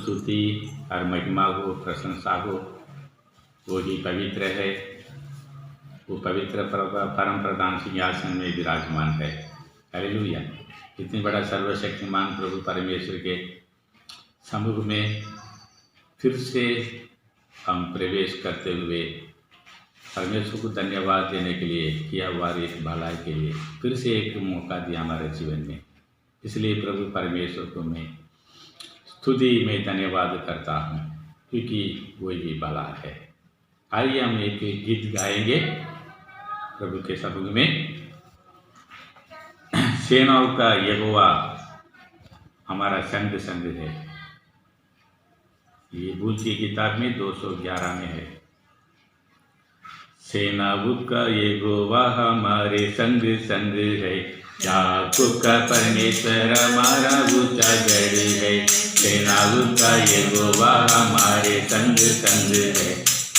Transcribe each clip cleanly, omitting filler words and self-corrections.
स्तुति और महिमा हो, प्रशंसा हो, वो ही पवित्र है। वो पवित्र परम प्रधान सिंहासन में विराजमान है। हालेलुया। इतनी बड़ा सर्वशक्तिमान प्रभु परमेश्वर के समूह में फिर से हम प्रवेश करते हुए परमेश्वर को धन्यवाद देने के लिए, किया हुआ एक भलाई के लिए फिर से एक मौका दिया हमारे जीवन में। इसलिए प्रभु परमेश्वर को मैं स्तुति में धन्यवाद करता हूँ, क्योंकि वही भला है। आइए हम एक गीत गाएंगे प्रभु के समूह में। सेनाओं का यहोवा हमारा संग संग है। ये बूझ की किताब में 211 में है। सेनाओं का यहोवा हमारे संग संग है, याकूब का परमेश्वर हमारा ऊंचा गढ़ है। सेनाओं का यहोवा हमारे संग संग है,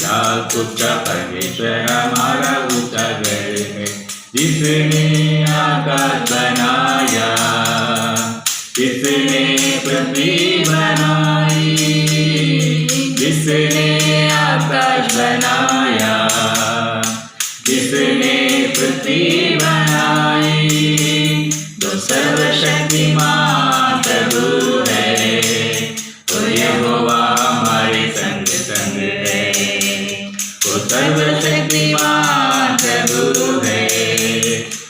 याकूब का परमेश्वर हमारा ऊंचा गढ़ है। जिसने आकाश बनाया, जिसने पृथ्वी बनाई, जिसने आकाश बनाया, जिसने पृथ्वी बनाई, तो सर्वशक्तिमान प्रभु है। तो यहोवा हमारे संग संग है, वो सर्वशक्तिमान प्रभु है।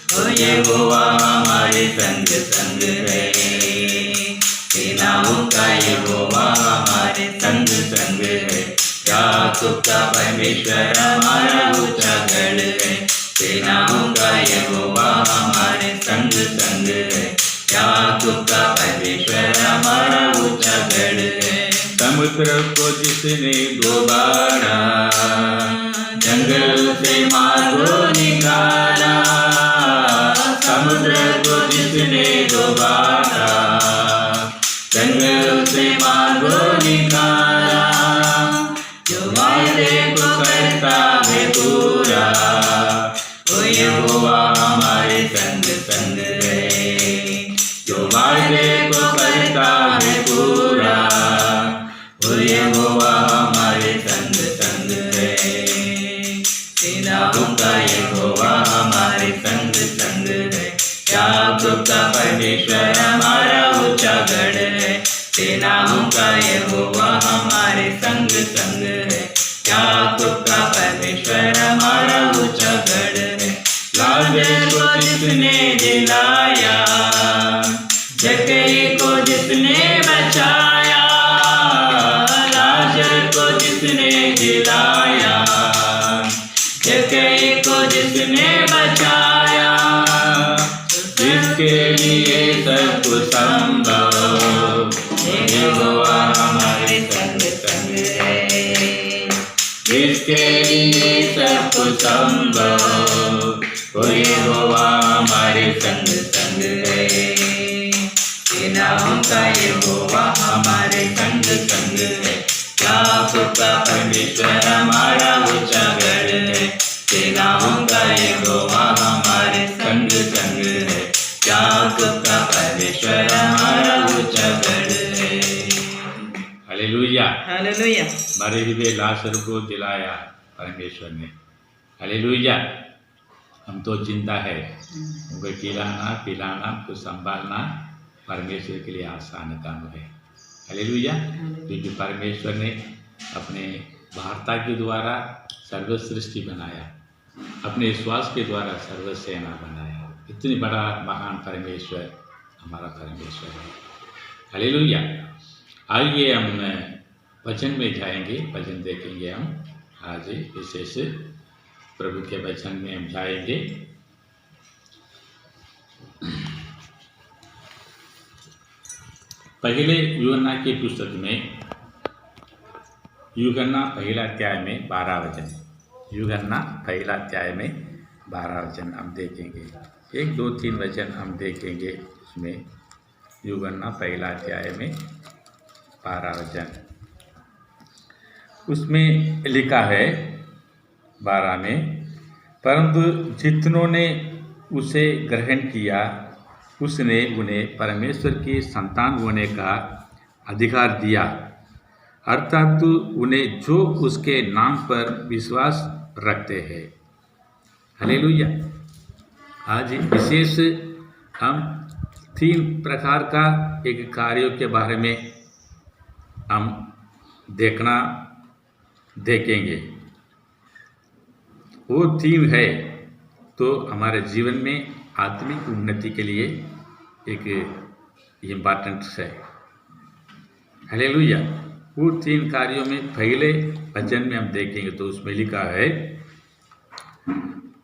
तो यहोवा हमारे संग संग है। सेनाओं का यहोवा हमारे संग संग है, याकूब का परमेश्वर हमारा ऊंचा गढ़ है। सेनाओं का यहोवा हमारे संग संग है, याकूब का परमेश्वर हमारा ऊंचा गढ़ है। समुद्र को जिसने डुबाया, जंगल से मार्गो निकाला, समुद्र को जिसने डुबाया, जंगल से मार्गो निकाला, जो वायदे को करता है पूरा, वो यहोवा हमारे संग संग है। जो वायदे को करता है पूरा, वो यहोवा हमारे संग संग है। सेनाओं का यहोवा हमारे संग संग है, याकूब का परमेश्वर हमारा ऊंचा गढ़ है। सेनाओं का यहोवा हमारे संग संग है, याकूब का परमेश्वर हमारा ऊंचा गढ़ है। लाजर को जिसने जिलाया, जक्कई को जिसने बचाया, लाजर को जिसने जिलाया, जक्कई को जिसने बचाया, जिसके लिए सब कुछ संभव, यहोवा हमारे संग संग है। जिसके लिए सब कुछ संभव, वो यहोवा हमारे संग संग है। सेनाओं का यहोवा हमारे संग संग है, याकूब का परमेश्वर हमारा ऊंचा गढ़ है। सेनाओं का यहोवा हमारे संग संग है, याकूब का परमेश्वर हमारा ऊंचा गढ़ है। Hallelujah, hallelujah. मरे हुए लाजर को दिलाया परमेश्वर ने। हालेलुया। हम तो जिंदा है, उनको खिलाना पिलाना कुछ संभालना परमेश्वर के लिए आसान काम है। हालेलुया। क्योंकि परमेश्वर ने अपने वार्ता के द्वारा सर्व सृष्टि बनाया, अपने विश्वास के द्वारा सर्व सेना बनाया। इतनी बड़ा महान परमेश्वर हमारा परमेश्वर है। हालेलुया। आइए हम वचन में जाएंगे, वचन देखेंगे हम आज विशेष प्रभु के वचन में हम जाएंगे। पहले यूहन्ना की पुस्तक में, यूहन्ना पहला अध्याय में 12 वचन, यूहन्ना पहला अध्याय में 12 वचन हम देखेंगे। 1 2 3 वचन हम देखेंगे उसमें। यूहन्ना पहला अध्याय में 12 वचन, उसमें लिखा है 12 में, परंतु जितनों ने उसे ग्रहण किया, उसने उन्हें परमेश्वर की संतान होने का अधिकार दिया, अर्थात उन्हें जो उसके नाम पर विश्वास रखते हैं। हालेलुया। आज विशेष हम 3 प्रकार का एक कार्यों के बारे में हम देखेंगे। वो 3 है तो हमारे जीवन में आत्मिक उन्नति के लिए एक इम्पॉर्टेंट है। हालेलुया। वो 3 कार्यों में पहले वचन में हम देखेंगे तो उसमें लिखा है,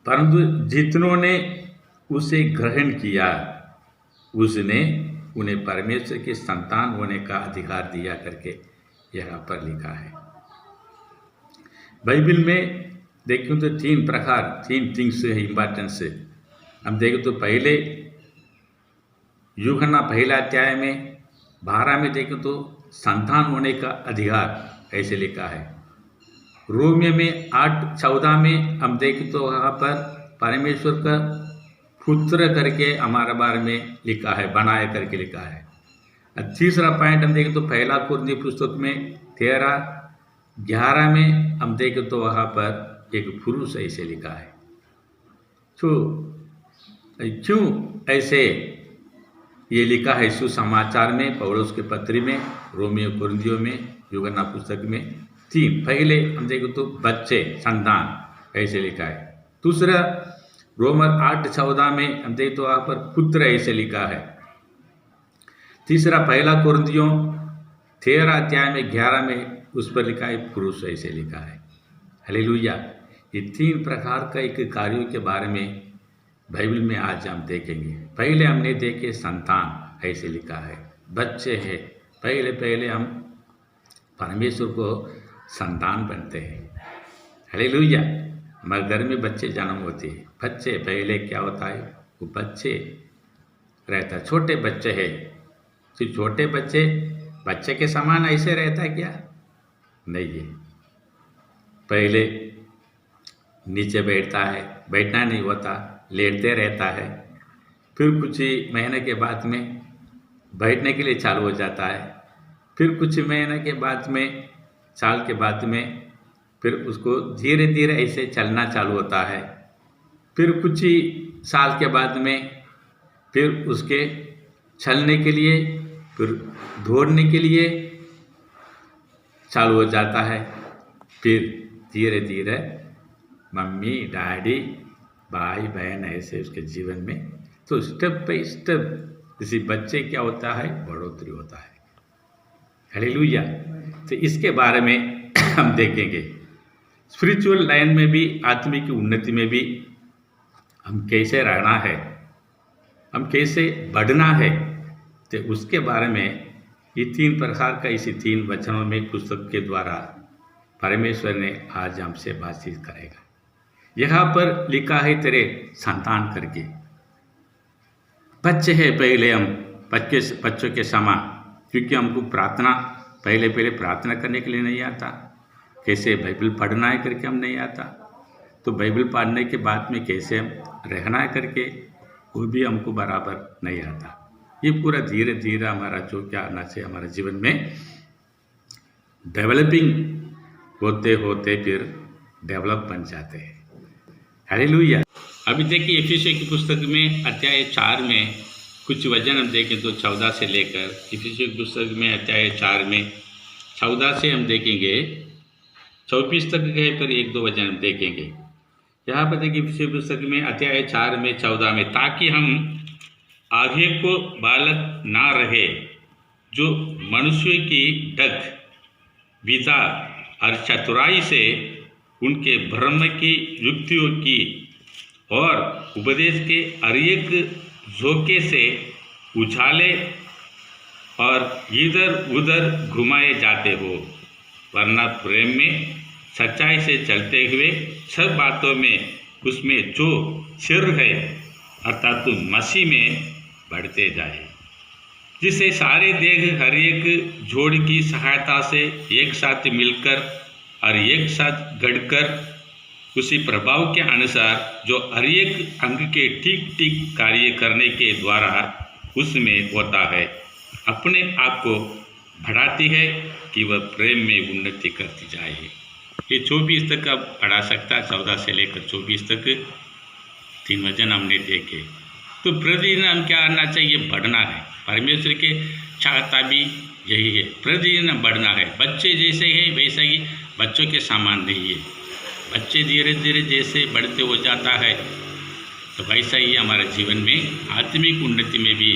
परंतु जितनों ने उसे ग्रहण किया उसने उन्हें परमेश्वर के संतान होने का अधिकार दिया करके यहाँ पर लिखा है। बाइबल में देखें तो 3 प्रकार 3 थिंग्स है इम्पॉर्टेंस है। हम देखें तो पहले यूहन्ना पहला अध्याय में 12 में देखें तो संतान होने का अधिकार ऐसे लिखा है। रोमियो में 8:14 में हम देखें तो वहाँ पर परमेश्वर का पुत्र करके हमारे बारे में लिखा है, बनाया करके लिखा है। तीसरा पॉइंट हम देखें तो पहला कुरिन्थियों पुस्तक में 13:11 में हम देखें तो वहाँ पर एक पुरुष ऐसे लिखा है। तो क्यों ऐसे ये लिखा है सुसमाचार में, पौलुस के पत्री में, रोमियो कुरिन्थियों में, यूहन्ना पुस्तक में 3 पहले हम देखें तो बच्चे संतान ऐसे लिखा है। दूसरा रोमर 8:14 में हम देखें तो वहाँ पर पुत्र ऐसे लिखा है। तीसरा पहला कुरिन्थियों 13 अध्याय में 11 में उस पर लिखा है पुरुष ऐसे लिखा है। हालेलुया। ये 3 प्रकार का एक कार्यों के बारे में बाइबल में आज हम देखेंगे। पहले हमने देखे संतान ऐसे लिखा है, बच्चे हैं। पहले हम परमेश्वर को संतान बनते हैं। हालेलुया। हमारे घर में बच्चे जन्म होते हैं। बच्चे पहले क्या होता है, वो बच्चे रहता, छोटे बच्चे हैं। तो छोटे बच्चे के समान ऐसे रहता है क्या? नहीं है। पहले नीचे बैठता है, बैठना नहीं होता, लेटते रहता है। फिर कुछ महीने के बाद में बैठने के लिए चालू हो जाता है। फिर कुछ महीने के बाद में, साल के बाद में फिर उसको धीरे धीरे ऐसे चलना चालू होता है। फिर कुछ ही साल के बाद में फिर उसके चलने के लिए, फिर दौड़ने के लिए चालू हो जाता है। फिर धीरे धीरे मम्मी डैडी भाई बहन ऐसे उसके जीवन में, तो स्टेप बाय स्टेप किसी बच्चे क्या होता है, बढ़ोतरी होता है। हालेलुया। तो इसके बारे में हम देखेंगे। स्पिरिचुअल लाइन में भी, आत्मिक उन्नति में भी हम कैसे रहना है, हम कैसे बढ़ना है, तो उसके बारे में ये 3 प्रकार का इसी 3 वचनों में पुस्तक के द्वारा परमेश्वर ने आज हमसे बातचीत करेगा। यहाँ पर लिखा है तेरे संतान करके। बच्चे हैं पहले हम बच्चों के समान, क्योंकि हमको प्रार्थना पहले प्रार्थना करने के लिए नहीं आता, कैसे बाइबल पढ़ना है करके हम नहीं आता। तो बाइबल पढ़ने के बाद में कैसे हम रहना है करके वो भी हमको बराबर नहीं आता। ये पूरा धीरे धीरे हमारा जो क्या आना चाहिए हमारे जीवन में डेवलपिंग होते होते फिर डेवलप बन जाते हैं। हालेलुया। अभी देखिए इफिसियों की पुस्तक में अध्याय 4 में कुछ वचन हम देखें तो 14 से लेकर, इफिसियों की पुस्तक में अध्याय 4 में 14 से हम देखेंगे 24 तक गए, पर 1-2 वचन हम देखेंगे। यहाँ पर देखिए इफिसियों की पुस्तक में अध्याय 4 में 14 में, ताकि हम आगे को बालक ना रहे जो मनुष्य की डग विधा और चतुराई से उनके भ्रम की युक्तियों की और उपदेश के हर एक झोंके से उछाले और इधर उधर घुमाए जाते हो, वरना प्रेम में सच्चाई से चलते हुए सब बातों में उसमें जो सिर है अर्थात मसीह में बढ़ते जाए, जिससे सारे देह हर एक जोड़ की सहायता से एक साथ मिलकर और एक साथ गढ़कर उसी प्रभाव के अनुसार जो हर एक अंग के ठीक ठीक कार्य करने के द्वारा उसमें होता है, अपने आप को बढ़ाती है कि वह प्रेम में उन्नति करती जाए। ये 24 तक अब पढ़ा सकता, 14 से लेकर 24 तक 3 वचन हमने देखे। तो प्रतिदिन हम क्या करना चाहिए? बढ़ना है। परमेश्वर के चाहता भी यही है, प्रतिदिन बढ़ना है। बच्चे जैसे है वैसा ही बच्चों के समान नहीं है। बच्चे धीरे धीरे जैसे बढ़ते हो जाता है तो वैसा ही हमारे जीवन में आत्मिक उन्नति में भी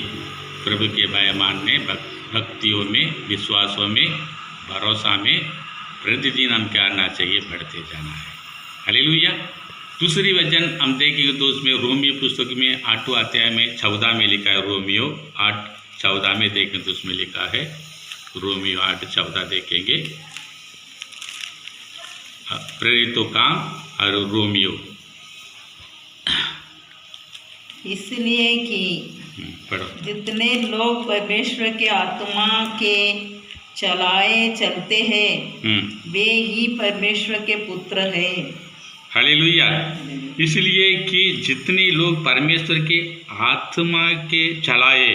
प्रभु के बयान में, भक्तियों में, विश्वासों में, भरोसा में प्रतिदिन हम क्या करना चाहिए? बढ़ते जाना है। हालेलुया। दूसरी वचन हम देखेंगे तो उसमें रोमियो पुस्तक में 8वां अध्याय में 14 में लिखा है। रोमियो 8:14 में देखें तो उसमें लिखा है, रोमियो 8:14 देखेंगे, प्रेरितों काम और रोमियो। इसलिए कि जितने लोग परमेश्वर के आत्मा के चलाए चलते हैं वे ही परमेश्वर के पुत्र हैं। हालेलुया। इसलिए कि जितने लोग परमेश्वर के आत्मा के चलाए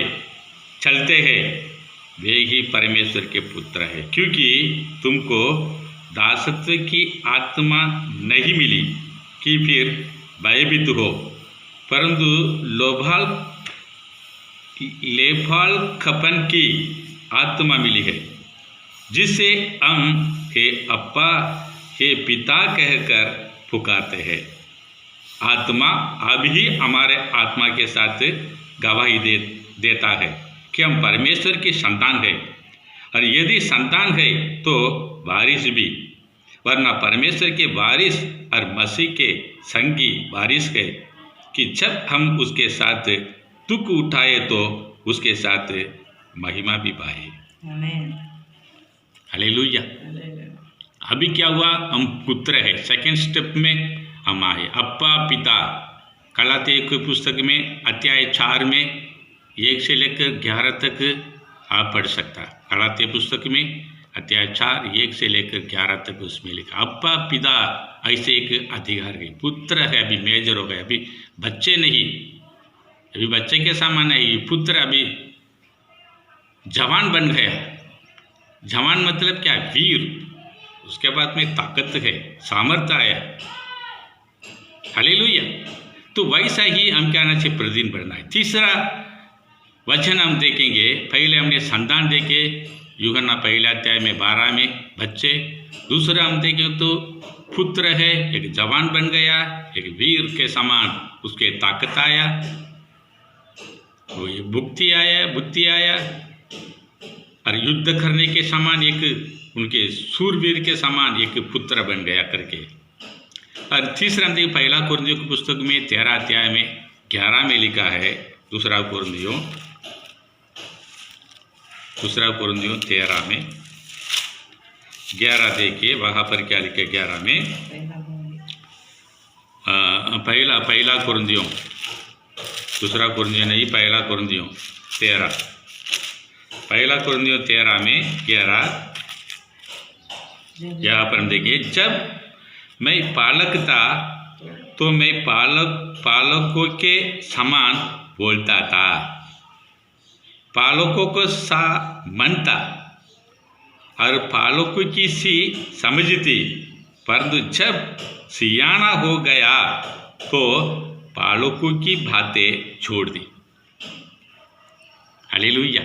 चलते हैं वे ही परमेश्वर के पुत्र हैं। क्योंकि तुमको दासत्व की आत्मा नहीं मिली कि फिर भयभीत हो, परंतु लेफाल खपन की आत्मा मिली है, जिससे हम हे अप्पा, हे पिता कहकर पुकारते हैं। आत्मा अभी हमारे आत्मा के साथ गवाही देता है कि हम परमेश्वर की संतान है, और यदि संतान है तो वारिस भी, वरना परमेश्वर के वारिस और मसीह के संगी वारिस है कि जब हम उसके साथ दुख उठाए तो उसके साथ महिमा भी पाए। हालेलुया। अभी क्या हुआ? हम पुत्र है। सेकंड स्टेप में हम आए, अप्पा पिता। गलातियों की पुस्तक में अध्याय 4 में 1 से लेकर 11 तक आप पढ़ सकता। गलातियों पुस्तक में अध्याय 4 1 से लेकर 11 तक उसमें लिखा, अप्पा पिता ऐसे एक अधिकार है। पुत्र है, अभी मेजर हो गए, अभी बच्चे नहीं, अभी बच्चे के समान है। पुत्र अभी जवान बन गया। जवान मतलब क्या? वीर। उसके बाद में ताकत है, सामर्थ्य आया। हालेलुया। तो वैसा ही हम क्या करना चाहिए? प्रतिदिन बढ़ना है। तीसरा वचन हम देखेंगे, पहले हमने संतान देखे, यूहन्ना 1 अध्याय में 12 में बच्चे। दूसरा हम देखें तो पुत्र है, एक जवान बन गया, एक वीर के समान उसके ताकत आया, वो ये बुद्धि आया, और युद्ध करने के समान एक उनके सूरवीर के समान एक पुत्र बन गया करके। और तीसरा हम देखिए 1 कुरिन्थियों की पुस्तक में 13 अध्याय में 11 में लिखा है, 2 कुरिन्थियों 13 में 11 देखिए, वहाँ पर क्या लिखे? 11 में पहला कुरिन्थियों, 2 कुरिन्थियों नहीं, 1 कुरिन्थियों 13, 1 कुरिन्थियों 13 में 11 यहाँ पर हम देखिए, जब मैं पालक था तो मैं पालकों के समान बोलता था, पालकों को सा मनता और पालकों की सी समझती, परंतु जब सियाना हो गया तो पालकों की बातें छोड़ दी। Hallelujah,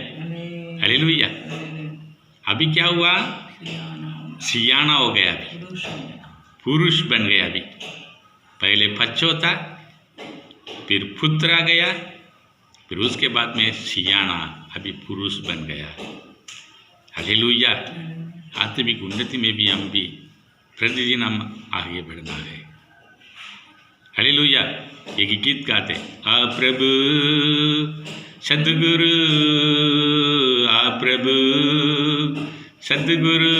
hallelujah. अभी क्या हुआ? सियाना हो गया, पुरुष बन गया। अभी पहले बच्चा था, फिर पुत्र आ गया, फिर उसके बाद में सियाना, अभी पुरुष बन गया। हालेलुया। आत्मिक उन्नति में भी हम भी प्रतिदिन हम आगे बढ़ना है। हालेलुया। एक गीत गाते, आ प्रभु सद्गुरु, आ प्रभु सद्गुरु,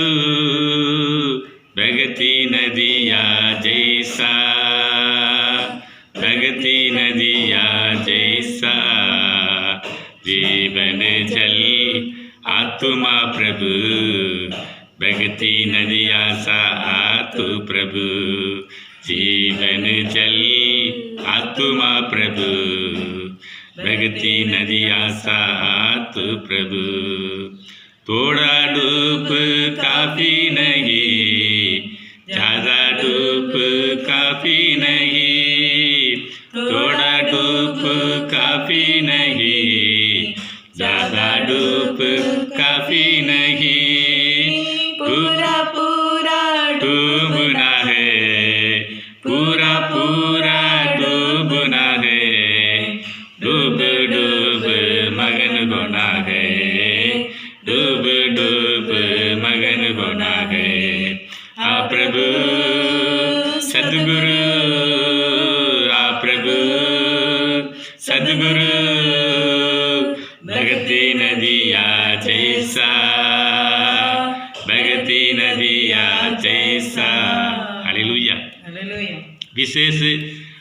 भगति नदिया जैसा, भगति नदिया जैसा, जीवन जल आत्मा प्रभु, भगति नदिया सा आतु प्रभु, जीवन जल आत्मा प्रभु, भगति नदिया सा आतु प्रभु। थोड़ा धूप काफी नहीं, ज़्यादा धूप काफी नहीं, थोड़ा धूप काफी नहीं, ज़्यादा धूप काफी नहीं, पूरा पूरा डूबना है, पूरा पूरा डूबना है, डूब डूब मगन होना है, डूब डूब मगन होना है। आ प्रभु सद्गुरु, आ प्रभु सद्गुरु, भक्ति नदिया जैसा, भक्ति नदिया जैसा। हालेलुया। हालेलुया। विशेष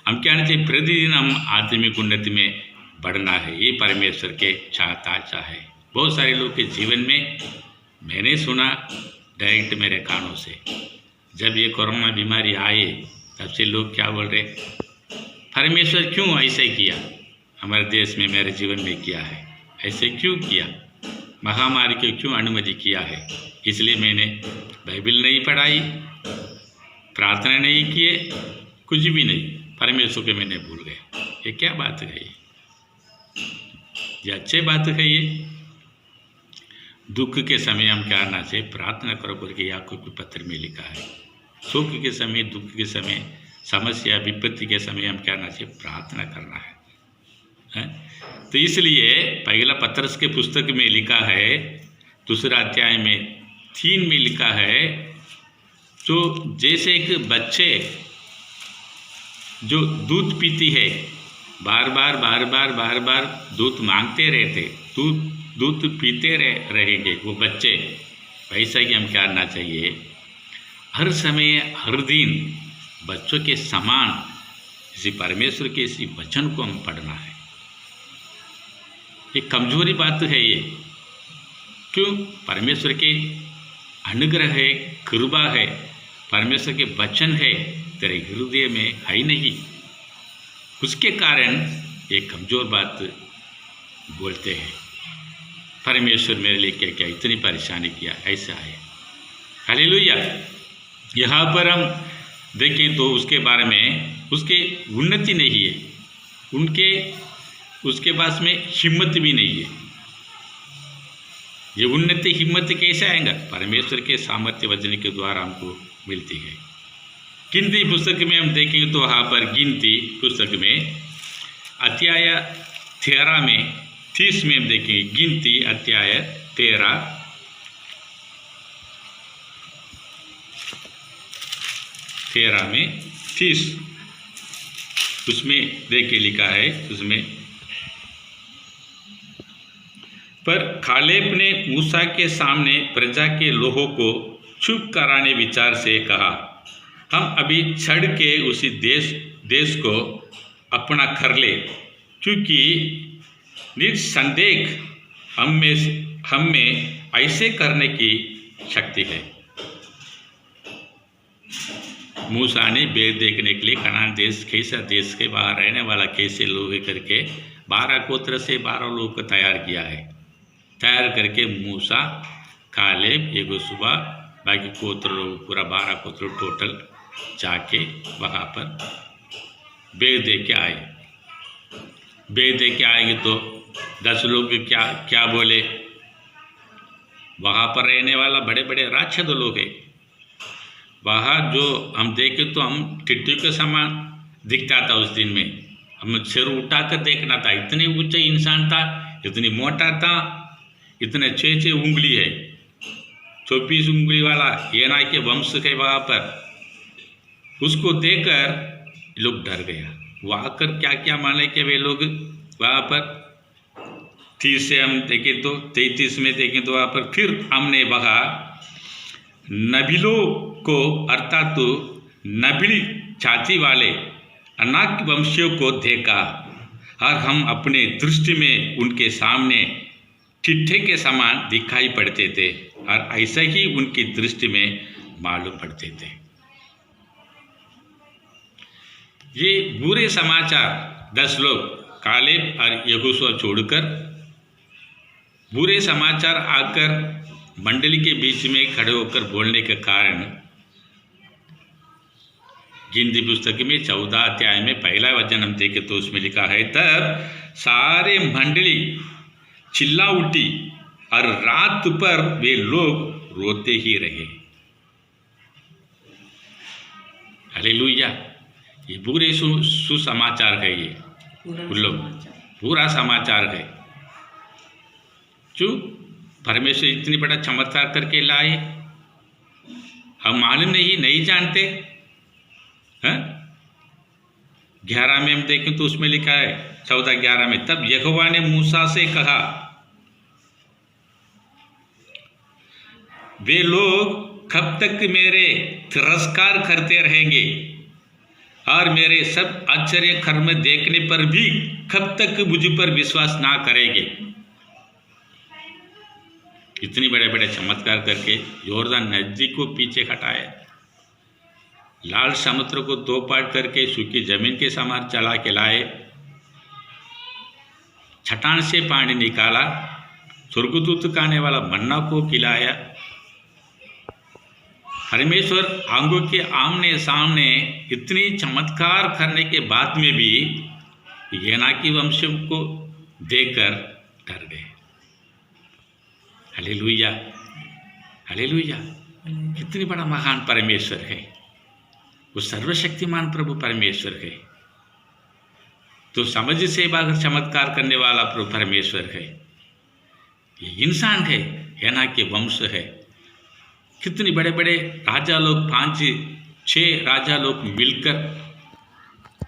हम क्या चाहिए, प्रतिदिन हम आत्मिक उन्नति में बढ़ना है, ये परमेश्वर के चाहता है। बहुत सारे लोग के जीवन में मैंने सुना डायरेक्ट मेरे कानों से, जब ये कोरोना बीमारी आए तब से लोग क्या बोल रहे, परमेश्वर क्यों ऐसे किया, हमारे देश में मेरे जीवन में किया है, ऐसे क्यों किया, महामारी को क्यों अनुमति किया है। इसलिए मैंने बाइबल नहीं पढ़ाई, प्रार्थना नहीं किए, कुछ भी नहीं, परमेश्वर के मैंने भूल गए। ये क्या बात है, ये अच्छी बात है। ये दुख के समय हम क्या करना चाहिए, प्रार्थना करो करके याकूब के पत्र में लिखा है। सुख के समय, दुख के समय, समस्या विपत्ति के समय हम क्या करना चाहिए, प्रार्थना करना है। तो इसलिए पहला पत्रस के पुस्तक में लिखा है, दूसरा अध्याय में 3 में लिखा है, जो जैसे एक बच्चे जो दूध पीती है, बार बार दूध मांगते रहते, दूध पीते रहेंगे वो बच्चे, वैसा ही हम क्या करना चाहिए, हर समय हर दिन बच्चों के समान इसी परमेश्वर के इसी वचन को हम पढ़ना है। ये कमजोरी बात है ये, क्यों, परमेश्वर के अनुग्रह है, कृपा है, परमेश्वर के वचन है, तेरे हृदय में है नहीं, उसके कारण ये कमजोर बात बोलते हैं। परमेश्वर मेरे लिए क्या क्या इतनी परेशानी किया, ऐसा है। हालेलुया। यहाँ पर हम देखें तो उसके बारे में, उसके उन्नति नहीं है, उसके पास में हिम्मत भी नहीं है। ये उन्नति हिम्मत कैसे आएगा, परमेश्वर के सामर्थ्य वचन के द्वारा हमको मिलती है। गिनती पुस्तक में हम देखेंगे तो वहाँ पर गिनती पुस्तक में अध्याय 13 में 30 में हम देखेंगे, गिनती अध्याय 13 में 30, उसमें देखिए लिखा है, उसमें पर कालेब ने मूसा के सामने प्रजा के लोगों को चुप कराने विचार से कहा, हम अभी चढ़ के उसी देश को अपना कर ले, क्योंकि निस्संदेह हम में ऐसे करने की शक्ति है। मूसा ने भेद देखने के लिए कनान देश कैसा देश के बाहर रहने वाला कैसे लोग करके 12 गोत्र से 12 लोग को तैयार किया है। तैयार करके मूसा, कालेब, यहोशुआ, बाकी गोत्र लोग पूरा 12 गोत्र टोटल जाके वहाँ पर भेद दे के आए। भेद दे के आएंगे तो 10 लोग क्या बोले, वहाँ पर रहने वाला बड़े बड़े राक्षस लोग हैं। वहाँ जो हम देखे तो हम टिड्डी के समान दिखता था उस दिन में, हम सिर उठाकर देखना था, इतने ऊंचे इंसान था, इतनी मोटा था, इतने 6 उंगली है, 24 उंगली वाला एना के वंश के वहाँ पर। उसको देखकर लोग डर गया। वो आकर क्या क्या माने कि वे लोग वहाँ पर 30 से हम देखें तो 33 में देखें तो वहाँ पर फिर हमने वहाँ नबिलों को अर्थात तो नबी जाति वाले अनाक वंशियों को देखा और हम अपने दृष्टि में उनके सामने ठिठ्ठे के समान दिखाई पड़ते थे और ऐसा ही उनकी दृष्टि में मालूम पड़ते थे। ये बुरे समाचार 10 लोग कालेब और यहोशुआ छोड़कर बुरे समाचार आकर मंडली के बीच में खड़े होकर बोलने के कारण गिनती पुस्तक में 14 अध्याय में पहला वचन हम देखें तो उसमें लिखा है, तब सारे मंडली चिल्ला उठी और रात पर वे लोग रोते ही रहे। हालेलुया। ये पूरे सुसमाचार है, ये पूरा समाचार है। क्यों? परमेश्वर इतनी बड़ा चमत्कार करके लाए, हम मालूम नहीं जानते हैं। 11 में हम देखें तो उसमें लिखा है 14:11 में, तब यहोवा ने मूसा से कहा, वे लोग कब तक मेरे तिरस्कार करते रहेंगे और मेरे सब आश्चर्य कर्म देखने पर भी कब तक मुझ पर विश्वास ना करेंगे। इतनी बड़े बड़े चमत्कार करके यॉर्दन नदी को पीछे हटाया, लाल समुद्र को 2 पार्ट करके सूखी जमीन के समान चला के लाए, चट्टान से पानी निकाला, स्वर्गदूत खाने वाला मन्ना को खिलाया। परमेश्वर आंखों के आमने सामने इतनी चमत्कार करने के बाद में भी एनाकी वंश को देखकर डर गए। Hallelujah, hallelujah. कितनी बड़ा महान परमेश्वर है, वो सर्वशक्तिमान प्रभु परमेश्वर है। तो समझ से बाहर चमत्कार करने वाला प्रभु परमेश्वर है। ये इंसान है, एनाकी वंश है। कितने बड़े बड़े राजा लोग, 5-6 राजा लोग मिलकर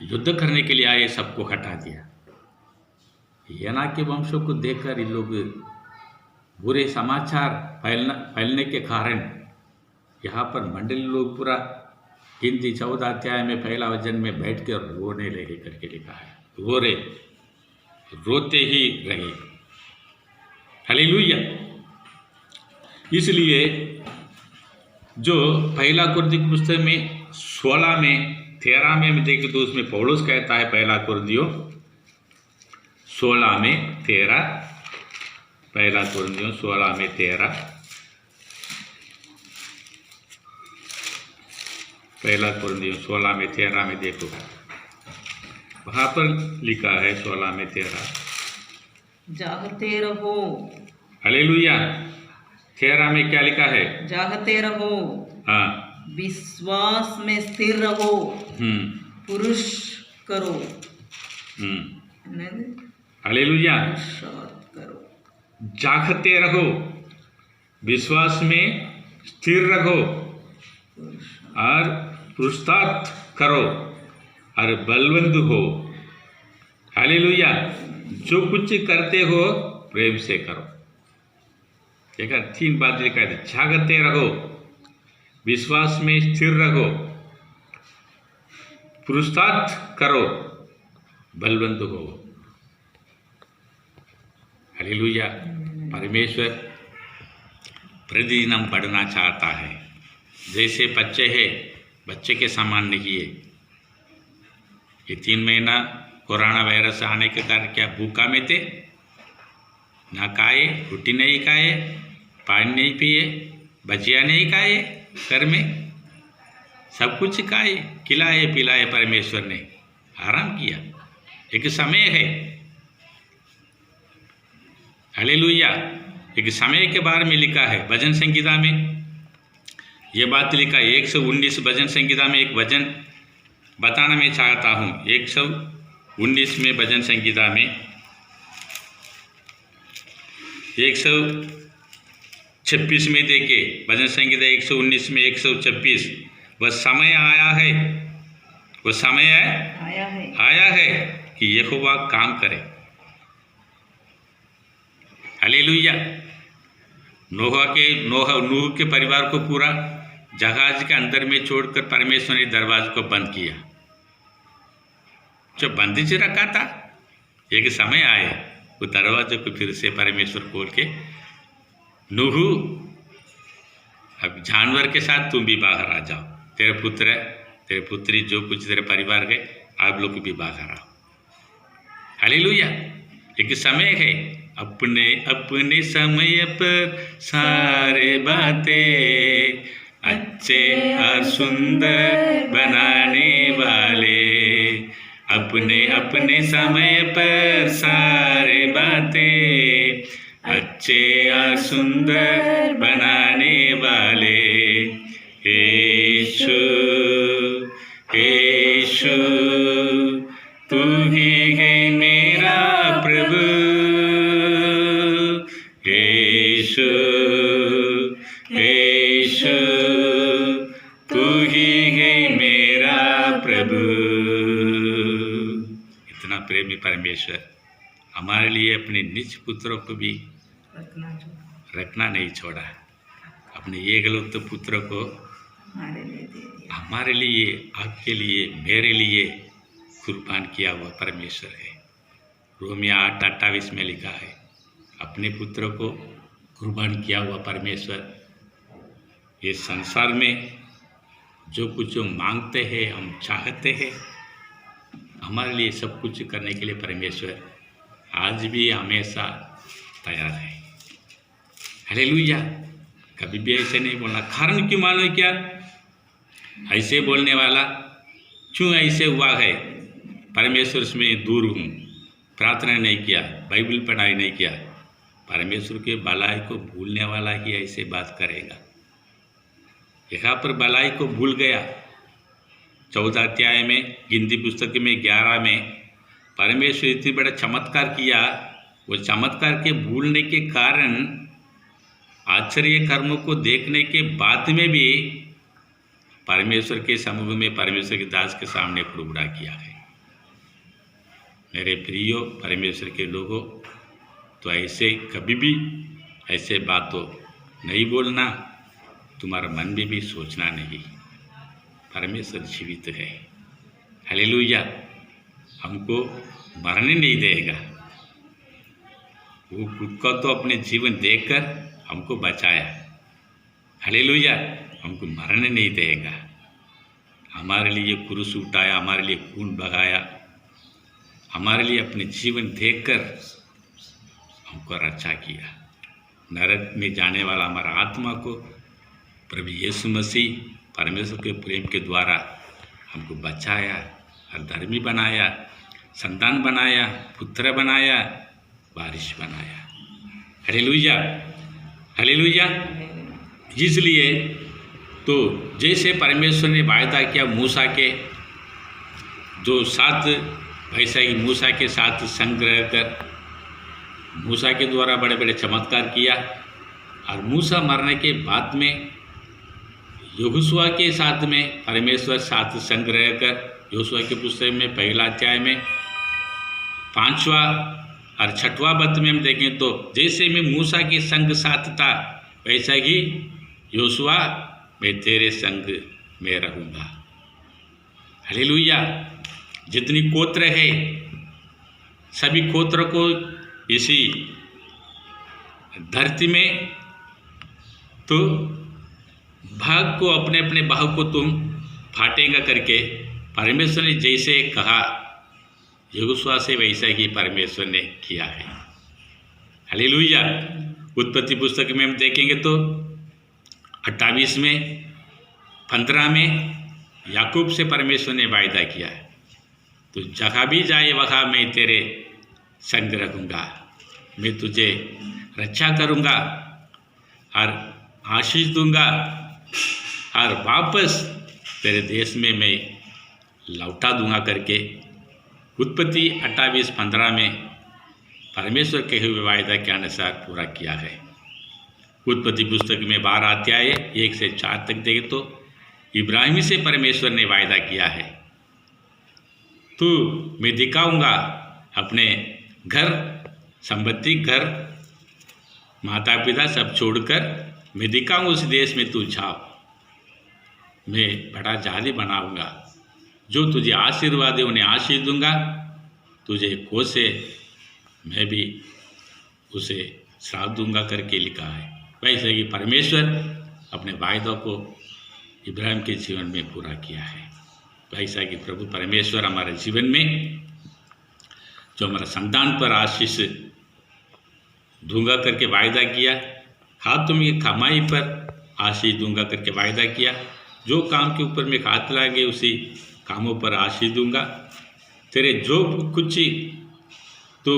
युद्ध करने के लिए आए, सबको हटा दिया। एनाकी वंशों को देखकर इन लोग बुरे समाचार फैलने के कारण यहाँ पर मंडली लोग पूरा गिनती 14 अध्याय में पहला वचन में बैठ कर रोने लगे करके लिखा है। रोते ही रहे। हालेलुया। इसलिए जो पहला कुरिन्थियों की पुस्तक में 16 में 13 में देखें तो उसमें पौलुस कहता है, पहला कुरिन्थियों 16 में 13, पहला कुरिन्थियों 16 में 13, पहला कुरिन्थियों 16 में 13 में देखो, वहाँ पर लिखा है 16 में 13, जागते रहो। हालेलुया। 13 में क्या लिखा है? जागते रहो, हाँ, विश्वास में स्थिर रहो, पुरुष करो। हालेलुया। करो, जागते रहो, विश्वास में स्थिर रहो और पुरुषार्थ करो और बलवंत हो। हालेलुया। जो कुछ करते हो प्रेम से करो। देखा, 3 बात लिखा है, जागते रहो, विश्वास में स्थिर रहो, पुरुषार्थ करो, बलवंत हो। हालेलुया। परमेश्वर प्रतिदिन बढ़ना चाहता है। जैसे बच्चे हैं, बच्चे के समान नहीं है। ये 3 महीना कोरोना वायरस आने के कारण क्या भूखा में थे? ना खाए, रोटी नहीं खाए, पानी नहीं पिए, भजिया नहीं खाए, घर में सब कुछ खाए, खिलाए पिलाए, परमेश्वर ने आराम किया। एक समय है। हालेलुया। एक समय के बारे में लिखा है भजन संगीता में, ये बात लिखा है 119 भजन संगीता में। एक भजन बताना मैं चाहता हूँ। 119 में भजन संगीता में 126 में देखे, भजन संगीता 119 में 126, वह समय आया है, वह समय आया है कि यहोवा काम करे। हालेलुया। नूह के परिवार को पूरा जहाज के अंदर में छोड़कर परमेश्वर ने दरवाजे को बंद किया। जो बंद से रखा था, एक समय आया वो दरवाजे को फिर से परमेश्वर खोल के, नूह अब जानवर के साथ तुम भी बाहर आ जाओ, तेरे पुत्र तेरे पुत्री जो कुछ तेरे परिवार के, आप लोग भी बाहर आओ। हालेलुया। एक समय है अपने अपने समय पर सारे बातें अच्छे और सुंदर बनाने वाले, अपने अपने समय पर सारे बातें अच्छे और सुंदर बनाने वाले। यीशु यीशु तू ही है मेरा प्रभु, यीशु यीशु तू ही है मेरा प्रभु। इतना प्रेमी परमेश्वर हमारे लिए अपने निज पुत्रों को भी रखना नहीं छोड़ा, अपने एकलौते पुत्र को हमारे लिए, आपके लिए, मेरे लिए कुर्बान किया हुआ परमेश्वर है। रोमियो 8:28 में लिखा है, अपने पुत्र को कुर्बान किया हुआ परमेश्वर ये संसार में जो कुछ हम मांगते हैं, हम चाहते हैं, हमारे लिए सब कुछ करने के लिए परमेश्वर आज भी हमेशा तैयार है। हालेलुया। कभी भी ऐसे नहीं बोलना। कारण क्यों मालूम क्या? ऐसे बोलने वाला क्यों ऐसे हुआ है? परमेश्वर से मैं दूर हूँ, प्रार्थना नहीं किया, बाइबल पढ़ाई नहीं किया। परमेश्वर के भलाई को भूलने वाला ही ऐसे बात करेगा। यहाँ पर भलाई को भूल गया। 14 अध्याय में, गिनती पुस्तक में 11 में परमेश्वर इतनी बड़ा चमत्कार किया। वो चमत्कार के भूलने के कारण आश्चर्य कर्मों को देखने के बाद में भी परमेश्वर के समूह में, परमेश्वर के दास के सामने कुड़कुड़ा किया है। मेरे प्रियो परमेश्वर के लोगों, तो ऐसे कभी भी ऐसे बातों नहीं बोलना, तुम्हारा मन में भी सोचना नहीं। परमेश्वर जीवित है। हालेलुया। हमको मरने नहीं देगा। वो खुद का तो अपने जीवन देकर हमको बचाया। हालेलुया। हमको मरने नहीं देगा। हमारे लिए क्रूस उठाया, हमारे लिए खून बहाया, हमारे लिए अपने जीवन देकर हमको रक्षा किया। नरक में जाने वाला हमारा आत्मा को प्रभु यीशु मसीह परमेश्वर के प्रेम के द्वारा हमको बचाया और धर्मी बनाया, संतान बनाया, पुत्र बनाया, वारिस बनाया। हालेलुया। हालेलुया। इसलिए तो जैसे परमेश्वर ने वायदा किया मूसा के जो साथ, वैसा ही मूसा के साथ संग्रह कर मूसा के द्वारा बड़े बड़े चमत्कार किया। और मूसा मरने के बाद में यहोशुआ के साथ में परमेश्वर साथ संग्रह कर, यहोशुआ की पुस्तक में 1 अध्याय में 5वां और 6वां पद में हम देखें तो जैसे मैं मूसा के संग साथ था, वैसा ही यहोशुआ मैं तेरे संग में रहूँगा। हालेलुया। जितनी गोत्र है सभी गोत्र को इसी धरती में तो भाग को, अपने अपने भाग को तुम फाटेगा करके परमेश्वर ने जैसे कहा यहोशुआ से, वैसा ही परमेश्वर ने किया है। हालेलुया। उत्पत्ति पुस्तक में हम देखेंगे तो 28 में 15 में याकूब से परमेश्वर ने वायदा किया है, तो जहाँ भी जाए वहाँ मैं तेरे संग रखूँगा, मैं तुझे रक्षा करूँगा और आशीष दूँगा और वापस तेरे देश में मैं लौटा दूँगा करके उत्पत्ति 28:15 में परमेश्वर के हुए वायदा के अनुसार पूरा किया है। उत्पत्ति पुस्तक में 12 अध्याय 1 से 4 तक देखें तो इब्राहिम से परमेश्वर ने वायदा किया है, तू मैं दिखाऊंगा अपने घर संपत्ति, घर माता पिता सब छोड़कर मैं दिखाऊंगा उस देश में तू जाओ, मैं बड़ा जाति बनाऊंगा, जो तुझे आशीर्वाद है उन्हें आशीष दूंगा, तुझे कोसे मैं भी उसे श्राप दूंगा करके लिखा है। वैसे ही परमेश्वर अपने वायदों को इब्राहिम के जीवन में पूरा किया है। वैसा कि प्रभु परमेश्वर हमारे जीवन में जो हमारा संतान पर आशीष दूंगा करके वायदा किया। हाँ, तुम्हें कमाई पर आशीष दूंगा करके वायदा किया। जो काम के ऊपर में हाथ लागे उसी कामों पर आशीष दूंगा। तेरे जो कुछ तू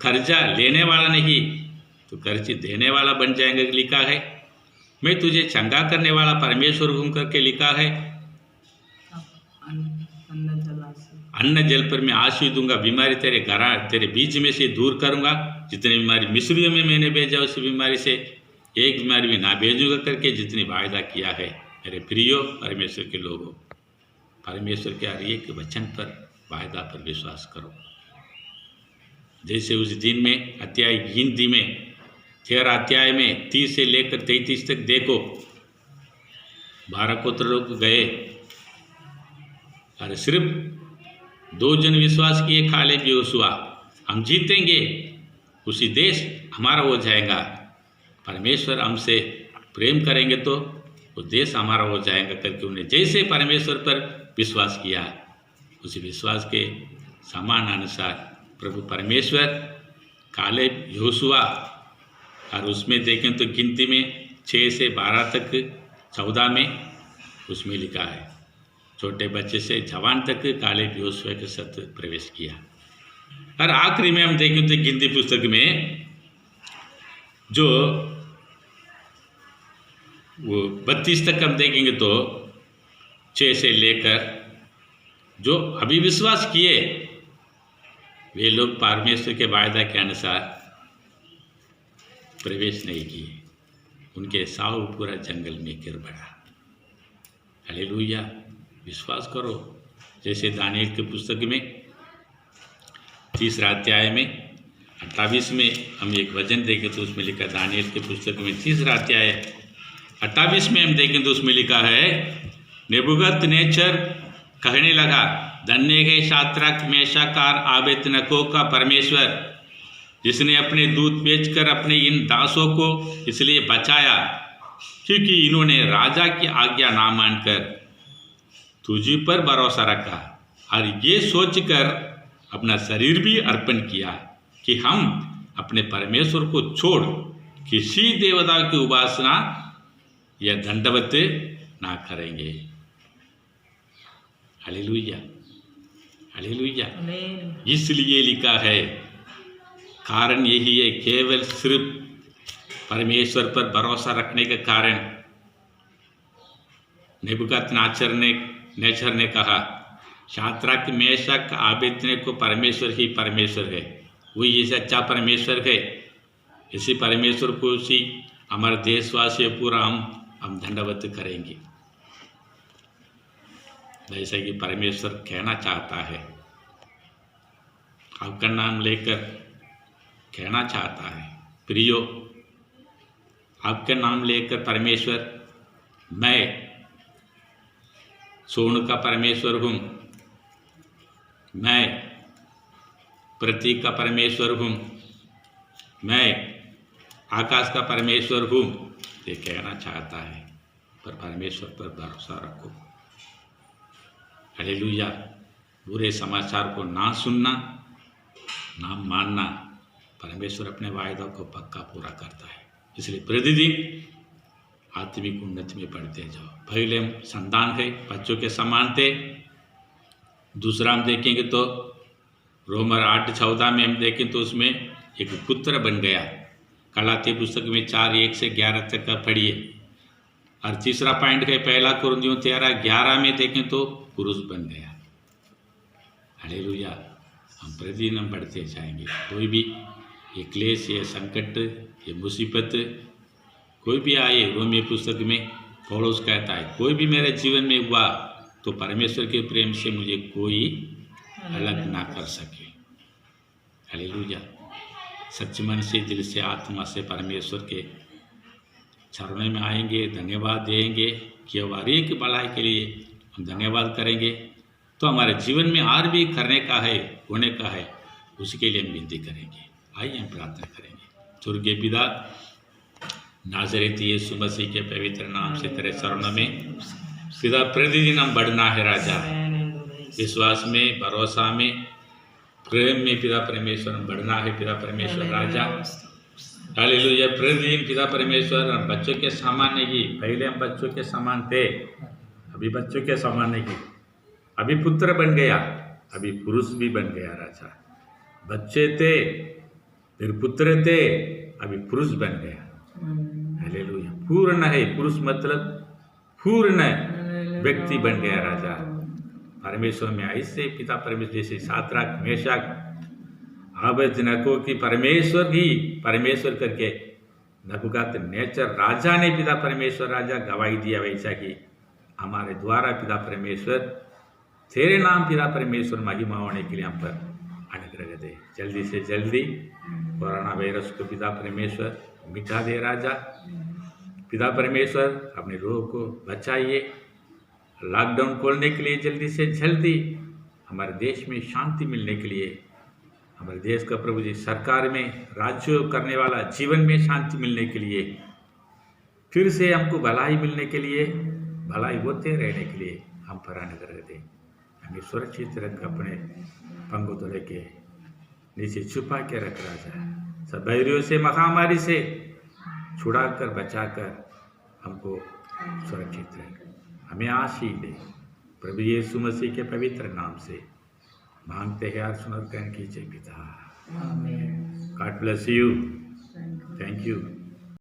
कर्जा लेने वाला नहीं तो कर्ज देने वाला बन जाएगा लिखा है। मैं तुझे चंगा करने वाला परमेश्वर हूँ करके लिखा है। अन्न जल पर मैं आशीष दूंगा। बीमारी तेरे बीच में से दूर करूंगा। जितनी बीमारी मिस्रियों में मैंने भेजा उस बीमारी से एक बीमारी भी ना भेजूंगा करके जितनी वायदा किया है। मेरे प्रियो परमेश्वर के लोगों, परमेश्वर के हर एक वचन पर वायदा पर विश्वास करो। जैसे उस दिन में अध्याय हिंदी में 13 अध्याय में 30 से लेकर 33 तक देखो, 12 गोत्र लोग गए और सिर्फ 2 जन विश्वास किए, कालेब यहोशुआ। हम जीतेंगे, उसी देश हमारा हो जाएगा। परमेश्वर हमसे प्रेम करेंगे तो वो देश हमारा हो जाएगा करके उन्हें जैसे परमेश्वर पर विश्वास किया, उसी विश्वास के समान अनुसार प्रभु परमेश्वर कालेब यहोशुआ, और उसमें देखें तो गिनती में 6 से 12 तक 14 में उसमें लिखा है छोटे बच्चे से जवान तक कालेब यहोशुआ के साथ प्रवेश किया। और आखिरी में हम देखें तो गिनती पुस्तक में जो वो 32 तक हम देखेंगे तो 6 से लेकर जो अभी विश्वास किए वे लोग परमेश्वर के वायदा के अनुसार प्रवेश नहीं किए, उनके साव पूरा जंगल में गिर पड़ा। हालेलुया, विश्वास करो। जैसे दानियल की पुस्तक में 3 अध्याय में 28 में हम एक वचन देखें तो उसमें लिखा, दानियल की पुस्तक में 3 अध्याय 28 में हम देखें तो उसमें लिखा है, नेबूकदनेस्सर कहने लगा, धन्य है शाद्रक मेशक और अबेदनगो का परमेश्वर, जिसने अपने दूत बेचकर अपने इन दासों को इसलिए बचाया क्योंकि इन्होंने राजा की आज्ञा ना मानकर तुझी पर भरोसा रखा और ये सोचकर अपना शरीर भी अर्पण किया कि हम अपने परमेश्वर को छोड़ किसी देवता की उपासना या दंडवत ना करेंगे। Hallelujah, hallelujah. इसलिए लिखा है, कारण यही है, केवल सिर्फ परमेश्वर पर भरोसा रखने के कारण नेबूकदनेस्सर ने कहा, शाद्रक मेशक अबेदनगो को परमेश्वर ही परमेश्वर है, वही सच्चा परमेश्वर है। इसी परमेश्वर को उसी हमारे देशवासी पूरा हम दंडवत करेंगे। जैसे कि परमेश्वर कहना चाहता है, आपका नाम लेकर कहना चाहता है, प्रियो आपका नाम लेकर परमेश्वर, मैं सोने का परमेश्वर हूँ, मैं प्रतीक का परमेश्वर हूँ, मैं आकाश का परमेश्वर हूँ, ये कहना चाहता है। पर परमेश्वर पर भरोसा रखो। हालेलुया। बुरे समाचार को ना सुनना, ना मानना, परमेश्वर अपने वायदा को पक्का पूरा करता है। इसलिए प्रतिदिन आत्मिक उन्नति में बढ़ते जाओ। पहले हम संतान है, बच्चों के समान थे। दूसरा हम देखेंगे तो रोमर 8:14 में हम देखें तो उसमें एक पुत्र बन गया। गलातिया पुस्तक में 4:1 से 11 तक का पढ़िए। और तीसरा पॉइंट है, 1 कुरिन्थियों 13:11 में देखें तो पुरुष बन गया। हालेलुया। हम प्रतिदिन हम बढ़ते जाएंगे। कोई भी ये क्लेश, ये संकट, ये मुसीबत कोई भी आए, रोमियो पुस्तक में पौलुस कहता है, कोई भी मेरे जीवन में हुआ तो परमेश्वर के प्रेम से मुझे कोई अलग ना कर सके। हालेलुया। सच्चे मन से, दिल से, आत्मा से परमेश्वर के चरणों में आएंगे, धन्यवाद देंगे कि हर एक भलाई के लिए हम धन्यवाद करेंगे तो हमारे जीवन में और भी करने का है, होने का है, उसके लिए हम विनती करेंगे। आइए हम प्रार्थना करेंगे। स्वर्गीय पिता, नाज़रेती यीशु मसीह के पवित्र नाम से तेरे चरणों में पिता, प्रतिदिन हम बढ़ना है राजा, विश्वास में, भरोसा में, प्रेम में पिता परमेश्वर हम बढ़ना है पिता परमेश्वर राजा। हालेलुया। प्रतिदिन पिता परमेश्वर हम बच्चों के समान नहीं, पहले हम बच्चों के समान थे, अभी बच्चों के समान नहीं, अभी पुत्र बन गया, अभी पुरुष भी बन गया राजा। बच्चे थे, फिर पुत्र थे, अभी पुरुष बन गया। हालेलुया। पूर्ण है, पुरुष मतलब पूर्ण व्यक्ति बन गया राजा। परमेश्वर में ऐसे पिता परमेश्वर जैसे सातराक मेशक अबेदनगो की परमेश्वर ही परमेश्वर करके नबूकद नेचर राजा ने पिता परमेश्वर राजा गवाही दिया वैसा कि हमारे द्वारा पिता परमेश्वर तेरे नाम पिता परमेश्वर महिमा होने के लिए हम पर अनुग्रह दे। जल्दी से जल्दी कोरोना वायरस को पिता परमेश्वर मिटा दे राजा। पिता परमेश्वर अपने लोगों को बचाइए। लॉकडाउन खोलने के लिए जल्दी से जल्दी हमारे देश में शांति मिलने के लिए, हमारे देश का प्रभु जी सरकार में राज्य करने वाला जीवन में शांति मिलने के लिए, फिर से हमको भलाई मिलने के लिए, भलाई होते रहने के लिए हम पर अनुग्रह दें। हमें सुरक्षित रख अपने पंगों तले के नीचे छुपा के रख राजा। सब बैरियों से महामारी से छुड़ाकर बचाकर हमको सुरक्षित रख, हमें आशीष दे। प्रभु यीशु मसीह के पवित्र नाम से मांगते हैं और सुनकर कीजिए पिता। God bless you. Thank you.